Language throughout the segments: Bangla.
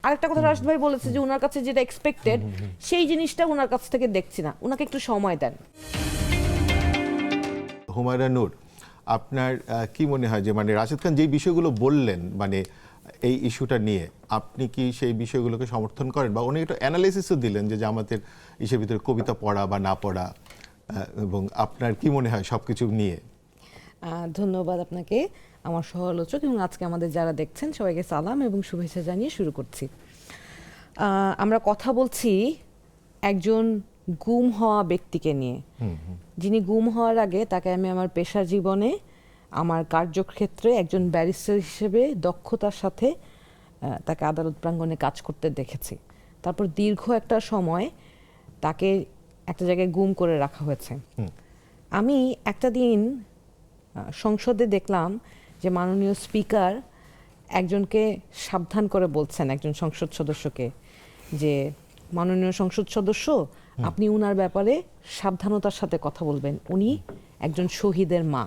আরেকটা কথা রাশিদ ভাই বলেছে যে ওনার কাছে যেটা এক্সপেক্টেড সেই জিনিসটা ওনার কাছ থেকে দেখছি না, ওনাকে একটু সময় দেন। হুমায়রা নূর, আপনার কি মনে হয় যে মানে রাশেদ খান যেই বিষয়গুলো বললেন মানে এই ইস্যুটা নিয়ে, আপনি কি সেই বিষয়গুলোকে সমর্থন করেন? বা উনি একটা অ্যানালাইসিসও দিলেন যে জামাতের ইসের ভিতরে কবিতা পড়া বা না পড়া, এবং আপনার কি মনে হয় সব কিছু নিয়ে? ধন্যবাদ আপনাকে, আমার সহ-আলোচক এবং আজকে আমাদের যারা দেখছেন সবাইকে সালাম এবং শুভেচ্ছা জানিয়ে শুরু করছি। আমরা কথা বলছি একজন গুম হওয়া ব্যক্তিকে নিয়ে, যিনি গুম হওয়ার আগে তাকে আমি আমার পেশা জীবনে, আমার কার্যক্ষেত্রে একজন ব্যারিস্টার হিসেবে দক্ষতার সাথে তাকে আদালত প্রাঙ্গণে কাজ করতে দেখেছি। তারপর দীর্ঘ একটা সময় তাকে একটা জায়গায় গুম করে রাখা হয়েছে। আমি একটা দিন সংসদে দেখলাম যে মাননীয় স্পিকার একজনকে সাবধান করে বলছেন, একজন সংসদ সদস্যকে, যে মাননীয় সংসদ সদস্য আপনি উনার ব্যাপারে সাবধানতার সাথে কথা বলবেন, উনি একজন শহীদের মা।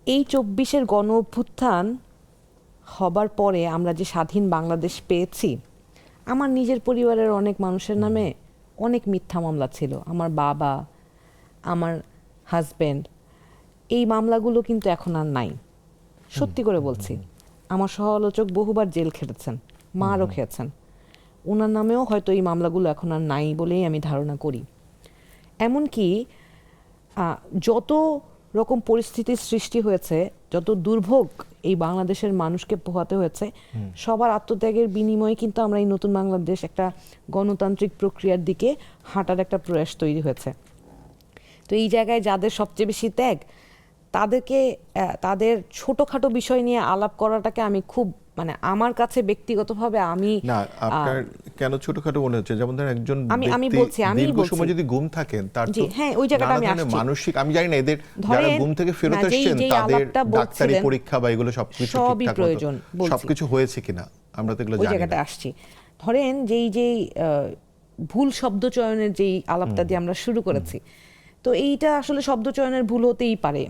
এই 24-এর গণ অভ্যুত্থান হবার পরে আমরা যে স্বাধীন বাংলাদেশ পেয়েছি, আমার নিজের পরিবারের অনেক মানুষের নামে অনেক মিথ্যা মামলা ছিল, আমার বাবা, আমার হাজব্যান্ড, এই মামলাগুলো কিন্তু এখন আর নাই। সত্যি করে বলছি, আমার সহ-আলোচক বহুবার জেল খেটেছেন, মারও খেয়েছেন, ওনার নামেও হয়তো এই মামলাগুলো এখন আর নাই বলেই আমি ধারণা করি। এমনকি যত রকম পরিস্থিতির সৃষ্টি হয়েছে, যত দুর্ভোগ এই বাংলাদেশের মানুষকে পোহাতে হয়েছে, সবার আত্মত্যাগের বিনিময়ে কিন্তু আমরা এই নতুন বাংলাদেশ একটা গণতান্ত্রিক প্রক্রিয়ার দিকে হাঁটার একটা প্রয়াস তৈরি হয়েছে। তো এই জায়গায় যাদের সবচেয়ে বেশি ত্যাগ, তাদেরকে তাদের ছোটখাটো বিষয় নিয়ে আলাপ করাটাকে আমি খুব, মানে আমার কাছে ব্যক্তিগতভাবে আমি না, আপনার কেন ছোটখাটো মনে হচ্ছে? যেমন ধরেন একজন আমি বলছি দীর্ঘ সময় যদি গুম থাকেন, তার তো হ্যাঁ ওই জায়গাটা আমি আসছি, মানসিক, আমি জানি না এদের যারা গুম থেকে ফেরত এসেছেন তাদের ডাক্তারি পরীক্ষা বা এগুলো সবকিছু ঠিকঠাক প্রয়োজন, সবকিছু হয়েছে কিনা আমরা তো এগুলো জানি না। ওই জায়গাটা আসছি। ধরেন যেই ভুল শব্দ চয়নের যেই আলাপটা দিয়ে আমরা শুরু করেছি, তো এইটা আসলে শব্দ চয়নের ভুল হতেই পারে,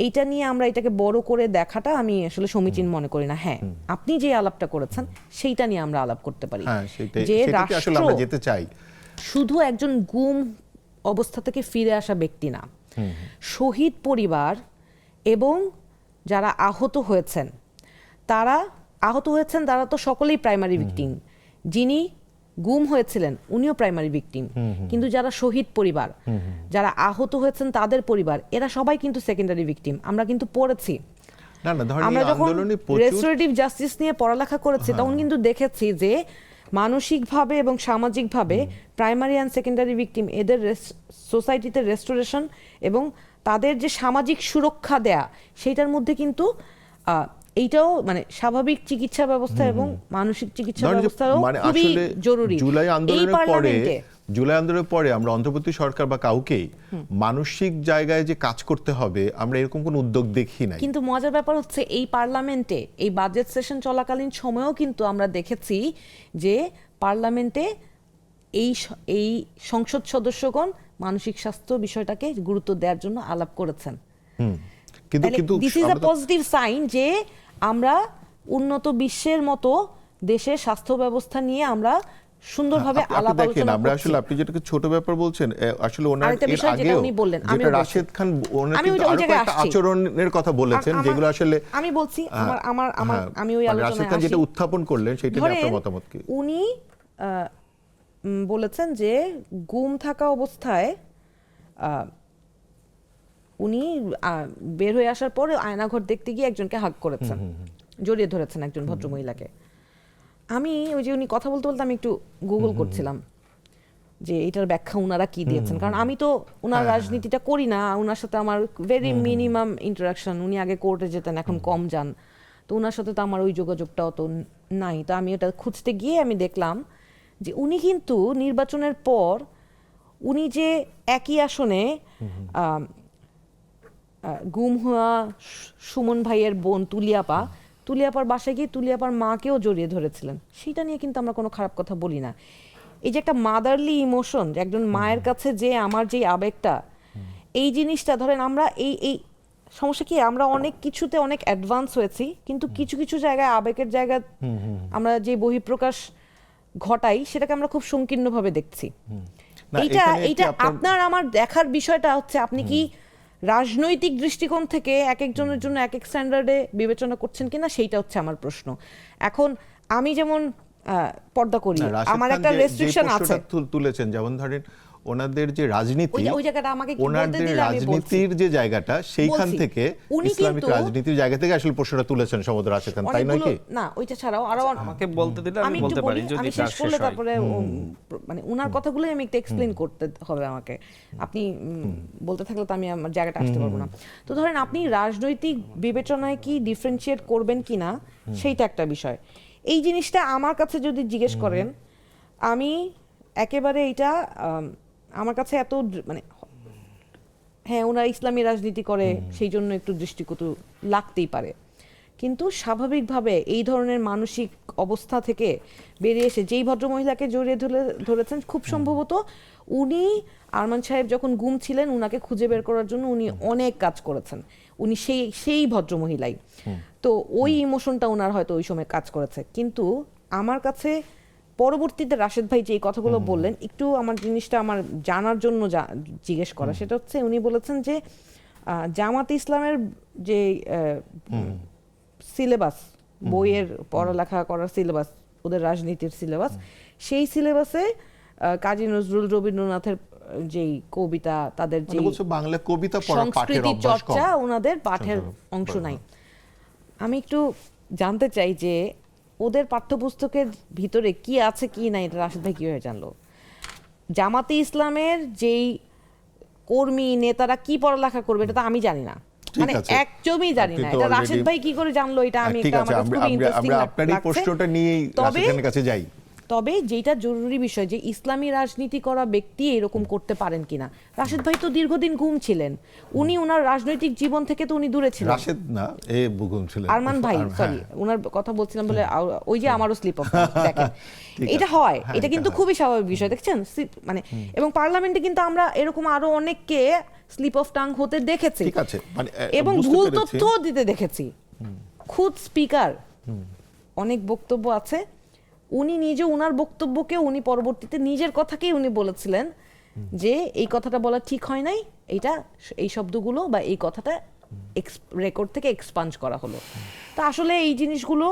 এইটা নিয়ে আমরা এটাকে বড় করে দেখাটা আমি আসলে সমীচীন মনে করি না। হ্যাঁ, আপনি যে আলাপটা করেছেন সেইটা নিয়ে আমরা আলাপ করতে পারি, যে রাষ্ট্র আমরা যেতে চাই শুধু একজন গুম অবস্থা থেকে ফিরে আসা ব্যক্তি না, শহীদ পরিবার এবং যারা আহত হয়েছেন, তারা তো সকলেই প্রাইমারি ভিকটিম। যিনি গুম হয়েছিলেন উনিও প্রাইমারি ভিকটিম, কিন্তু যারা শহীদ পরিবার, যারা আহত হয়েছেন তাদের পরিবার, এরা সবাই কিন্তু সেকেন্ডারি ভিকটিম। আমরা কিন্তু পড়েছি, আমরা যখন রেস্টোরেটিভ জাস্টিস নিয়ে পড়ালেখা করেছি তখন কিন্তু দেখেছি যে মানসিকভাবে এবং সামাজিকভাবে প্রাইমারি অ্যান্ড সেকেন্ডারি ভিকটিম, এদের সোসাইটিতে রেস্টোরেশন এবং তাদের যে সামাজিক সুরক্ষা দেয়া, সেইটার মধ্যে কিন্তু এইটাও মানে স্বাভাবিক চিকিৎসা ব্যবস্থা এবং মানসিক চিকিৎসা ব্যবস্থাও খুবই জরুরি। জুলাই আন্দোলনের পরে আমরা অন্তর্বর্তী সরকার বা কাউকেই মানসিক জায়গায় যে কাজ করতে হবে আমরা এরকম কোনো উদ্যোগ দেখি নাই। কিন্তু মজার ব্যাপার হচ্ছে এই পার্লামেন্টে এই বাজেট সেশন চলাকালীন সময়েও কিন্তু আমরা দেখেছি যে পার্লামেন্টে এই সংসদ সদস্যগণ মানসিক স্বাস্থ্য বিষয়টাকে গুরুত্ব দেওয়ার জন্য আলাপ করেছেন। কিন্তু this is a positive sign যে আমরা উন্নত বিশ্বের মতো দেশের স্বাস্থ্য ব্যবস্থা নিয়ে আমরা সুন্দরভাবে আলাপ আলোচনা আমরা আসলে, আপনি যেটাকে ছোট ব্যাপার বলছেন, আসলে ওনার এর আগেও যেটা রাশেদ খান ওনার কিন্তু আরো একটা আচরণের কথা বলেছেন যেগুলো আসলে আমি বলছি আমি ওই আলোচনায় রাশেদ খান যেটা উত্থাপন করলেন সেটা নিয়ে আপনার মতামত কি? উনি বলেছেন যে গুম থাকা অবস্থায় উনি বের হয়ে আসার পরে আয়নাঘর দেখতে গিয়ে একজনকে হাগ করেছেন, জড়িয়ে ধরেছেন একজন ভদ্রমহিলাকে। আমি ওই যে উনি কথা বলতে বলতে আমি একটু গুগল করছিলাম যে এটার ব্যাখ্যা উনারা কি দিয়েছেন, কারণ আমি তো উনার রাজনীতিটা করি না, উনার সাথে আমার ভেরি মিনিমাম ইন্টারাকশন। উনি আগে কোর্টে যেতেন, এখন কম যান, তো উনার সাথে তো আমার ওই যোগাযোগটাও তো নাই। তো আমি এটা খুঁজতে গিয়ে আমি দেখলাম যে উনি কিন্তু নির্বাচনের পর উনি যে একই আসনে গুম হওয়া সুমন ভাইয়ের বোন তুলিয়াপার বাসায় গিয়ে তুলিয়াপার মাকেও জড়িয়ে ধরেছিলেন, সেটা নিয়ে কিন্তু আমরা কোনো খারাপ কথা বলি না। এই যে একটা মাদারলি ইমোশন, একজন মায়ের কাছে যে আমার যে আবেগটা, এই জিনিসটা ধরেন আমরা এই সমস্যা কি আমরা অনেক কিছুতে অনেক অ্যাডভান্স হয়েছি, কিন্তু কিছু কিছু জায়গায় আবেগের জায়গা আমরা যে বহিঃপ্রকাশ ঘটাই সেটাকে আমরা খুব সংকীর্ণভাবে দেখছি। না, এইটা এখানে এইটা কি আপনার- আপনার আমার দেখার বিষয়টা হচ্ছে আপনি কি রাজনৈতিক দৃষ্টিকোণ থেকে এক একজনের জন্য এক এক স্ট্যান্ডার্ডে বিবেচনা করছেন কিনা, সেইটা হচ্ছে আমার প্রশ্ন। এখন আমি যেমন পর্দা করি, না, রাশেদ আমার খান একটা যে রেস্ট্রিকশন প্রশ্নটা আছে। তুলেছেন, যেমন ধরেন ওনাদের যে রাজনীতি, ওই জায়গাটা আমাকে কি বলতে ওনাদের দিলে আমি বলছি। রাজনীতির যে জায়গাটা সেইখান বলছি। থেকে উনি ইসলামিক কিন্তু- রাজনীতির জায়গা থেকে আসলে প্রশ্নটা তুলেছেন সম্ভবত রাশেদ খান, তাই নয় অনেকগুলো কি? না, ওইটা ছাড়াও আরো আমাকে বলতে দিলে আমি একটু বলতে পারি বলি, যদি আমি তার শেষ করলে শেষ হয়। তারপরে মানে উনার কথাগুলোই আমি একটু এক্সপ্লেইন করতে হবে আমাকে। আপনি বলতে থাকলে তো আমি আমার জায়গাটা আসতে পারবো না। তো ধরেন আপনি রাজনৈতিক বিবেচনায় কি ডিফারেন্সিয়েট করবেন কিনা সেইটা একটা বিষয়। এই জিনিসটা আমার কাছে যদি জিজ্ঞেস করেন, আমি একেবারে এটা আমার কাছে এত মানে হ্যাঁ ওনারা ইসলামী রাজনীতি করে সেই জন্য একটু দৃষ্টিকটু লাগতেই পারে, কিন্তু স্বাভাবিকভাবে এই ধরনের মানসিক অবস্থা থেকে বেরিয়ে এসে যেই ভদ্রমহিলাকে জড়িয়ে ধরেছেন, খুব সম্ভবত উনি আরমান সাহেব যখন গুম ছিলেন উনাকে খুঁজে বের করার জন্য উনি অনেক কাজ করেছেন। উনি সেই ভদ্রমহিলাই, তো ওই ইমোশনটা ওনার হয়তো ওই সময় কাজ করেছে। কিন্তু আমার কাছে পরবর্তীতে রাশেদ ভাই যে এই কথাগুলো বললেন, একটু আমার জিনিসটা আমার জানার জন্য জিজ্ঞেস করা, সেটা হচ্ছে উনি বলেছেন যে জামাতে ইসলামের যে সিলেবাস, বইয়ের পড়ালেখা করার সিলেবাস, ওদের রাজনীতির সিলেবাস, সেই সিলেবাসে কাজী নজরুল রবীন্দ্রনাথের যেই কবিতা, তাদের যে মানে বলছো বাংলা কবিতা পড়ার পাঠের সংস্কৃতি অভ্যাস কম। চর্চা ওনাদের পাঠের অংশ নাই। আমি একটু জানতে চাই যে ওদের পাঠ্যপুস্তকের ভিতরে কি আছে কি নাই, এটা রাশেদ ভাই কিভাবে জানলো? জামাতে ইসলামের যেই কর্মী নেতারা কি পড়ালেখা করবে এটা তো আমি জানি না, ঠিক মানে আছে। একদমই জানি আপনি না। তো এটা already- রাশেদ ভাই কি করে জানলো এটা আমি ঠিক একটা আছে, আমার কাছে খুবই ইন্টারেস্টিং আমরা আপনার এই প্রশ্নটা নিয়েই রাশেদ খানের কাছে যাই। তবে যেটা জরুরি বিষয় যে ইসলামী রাজনীতি করা ব্যক্তি এরকম করতে পারেন কিনা। রাশেদ ভাই তো দীর্ঘদিন গুম ছিলেন, উনি ওনার রাজনৈতিক জীবন থেকে তো উনি দূরে ছিলেন। রাশেদ না, এ বুগুম ছিলেন আরমান ভাই, সরি ওনার কথা বলছিলাম বলে ওই যে আমারও স্লিপ অফ দেখেন ঠিক এটা আছে। হয়, হ্যাঁ, এটা কিন্তু হয়। খুবই স্বাভাবিক বিষয় দেখছেন মানে। এবং পার্লামেন্টে কিন্তু আমরা এরকম আরো অনেককে স্লিপ অফ টাং হতে দেখেছি, ঠিক আছে, মানে এবং বুঝতে ভুল পেরেছি। তথ্য দিতে দেখেছি। খুদ স্পিকার অনেক বক্তব্য আছে, উনি নিজে উনার বক্তব্যকে উনি পরবর্তীতে নিজের কথাকেই উনি বলেছিলেন যে এই কথাটা বলা ঠিক হয় নাই, এইটা এই শব্দগুলো বা এই কথাটা রেকর্ড থেকে এক্সপাঞ্জ করা হলো। তা আসলে এই জিনিসগুলো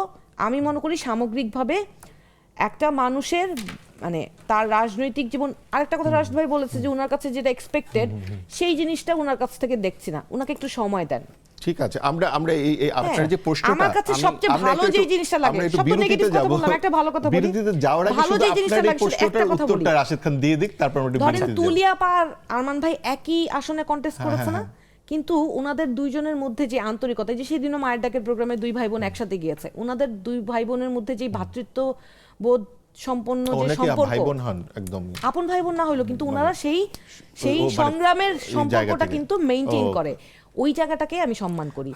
আমি মনে করি সামগ্রিকভাবে একটা মানুষের মানে তার রাজনৈতিক জীবন। আরেকটা কথা রাশেদ ভাই বলেছে যে উনার কাছে যেটা এক্সপেক্টেড সেই জিনিসটা উনার কাছ থেকে দেখছি না, উনাকে একটু সময় দেন। ঠিক আছে, আমরা এই আপনার যে প্রশ্নটা, আমার কাছে সবচেয়ে আমরা ভালো একটু- যে জিনিসটা লাগে, আমরা একটু সব তো বিরতিতে নেগেটিভ কথা যাবো। বললাম, একটা ভালো কথা বলি। বিরতিতে যাওয়ার আগে ভালো শুধু যে জিনিসটা আপনার এই লাগে, শুধু একটা প্রশ্নটার কথা বলি। উত্তরটা রাশেদ খান দিয়ে দিক, তারপর আমরা একটু ধরেন বিরতিতে যাবো। তুলিয়া পার আরমান ভাই একই আসনে কন্টেস্ট করেছে না, কিন্তু ওনাদের দুইজনের মধ্যে যে আন্তরিকতা, যে সেদিনও মায়ের ডাকের প্রোগ্রামে দুই ভাই বোন একসাথে গিয়েছে, ওনাদের দুই ভাই বোনের মধ্যে যে ভ্রাতৃত্ব বোধ সম্পন্ন যে অনেকে সম্পর্ক, ভাই বোন হন একদম, আপন ভাই বোন না হইলো কিন্তু ওনারা সেই ও মানে সংগ্রামের এই জায়গা সম্পর্কটা থেকে। কিন্তু মেইনটেইন ও। করে, ওই জায়গাটাকে আমি সম্মান করি।